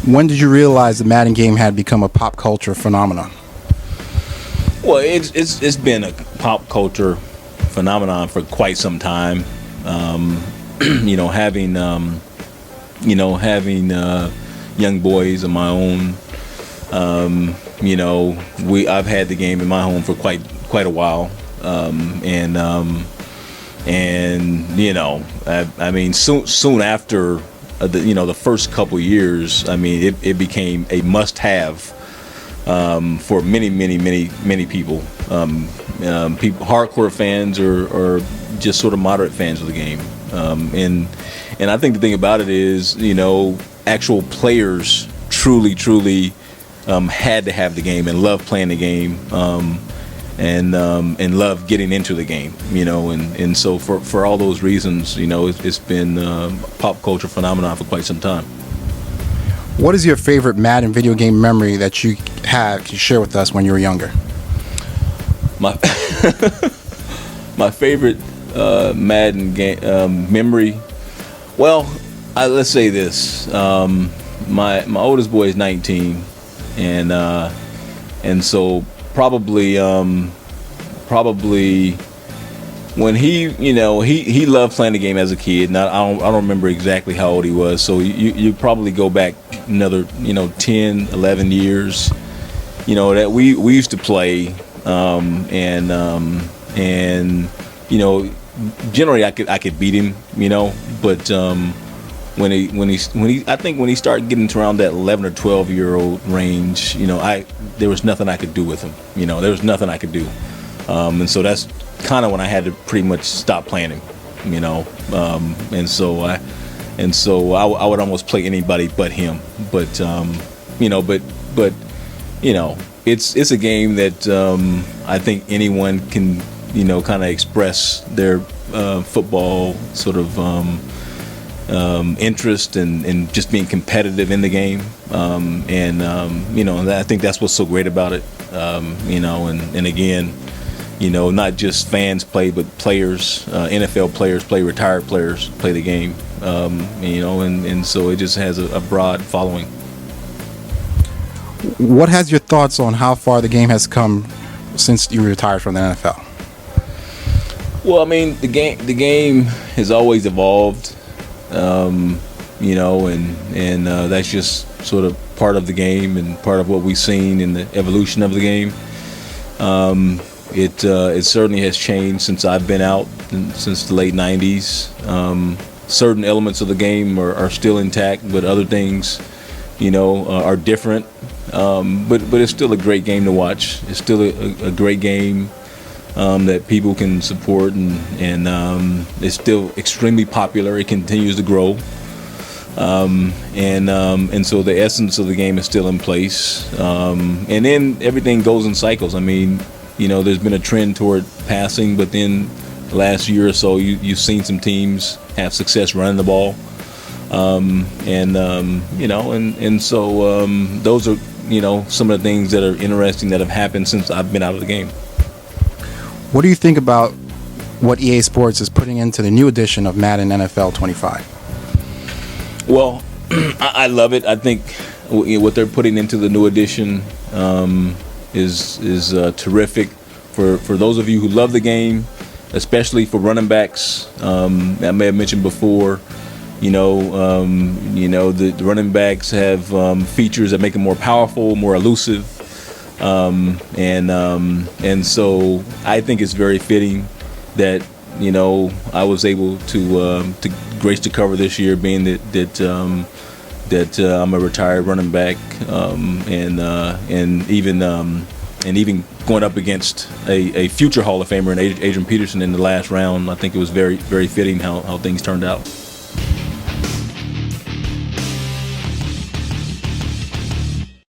When did you realize the Madden game had become a pop culture phenomenon? Well, it's been a pop culture phenomenon for quite some time. You know, having young boys of my own. You know, I've had the game in my home for quite a while, and you know, I mean, soon after the first couple years, I mean, it became a must-have for many people. People, hardcore fans or just sort of moderate fans of the game, and I think the thing about it is, you know, actual players truly had to have the game and love playing the game, and love getting into the game, you know, and so for all those reasons, you know, it's been a pop culture phenomenon for quite some time. What is your favorite Madden video game memory that you had to share with us when you were younger? My my favorite Madden game memory. Well, let's say this. My oldest boy is 19, and so probably when he loved playing the game as a kid. Now I don't remember exactly how old he was. So you probably go back another 10, 11 years. You know that we used to play, and you know, generally I could beat him, you know, but when he started getting to around that 11 or 12-year-old range, you know, there was nothing I could do with him. You know, there was nothing I could do, and so that's kind of when I had to pretty much stop playing him. You know, and so I would almost play anybody but him. But you know, you know, it's a game that I think anyone can, you know, kind of express their football sort of interest and just being competitive in the game, and you know, I think that's what's so great about it. You know, and again, you know, not just fans play, but players, NFL players play, retired players play the game. You know, and so it just has a broad following. What has your thoughts on how far the game has come since you retired from the NFL? Well, I mean, the game has always evolved, you know, and that's just sort of part of the game and part of what we've seen in the evolution of the game. It certainly has changed since I've been out, since the late 90s. Certain elements of the game are still intact, but other things, you know, are different. But it's still a great game to watch. It's still a great game that people can support, and it's still extremely popular. It continues to grow, and so the essence of the game is still in place. And then everything goes in cycles. I mean, you know, there's been a trend toward passing, but then the last year or so, you've seen some teams have success running the ball, you know, and so those are, you know, some of the things that are interesting that have happened since I've been out of the game. What do you think about what EA Sports is putting into the new edition of Madden NFL 25? Well, I love it. I think what they're putting into the new edition is terrific for those of you who love the game, especially for running backs. I may have mentioned before, you know, the running backs have features that make them more powerful, more elusive. And so I think it's very fitting that, you know, I was able to grace the cover this year, being that I'm a retired running back, and even going up against a future Hall of Famer in Adrian Peterson in the last round. I think it was very fitting how things turned out.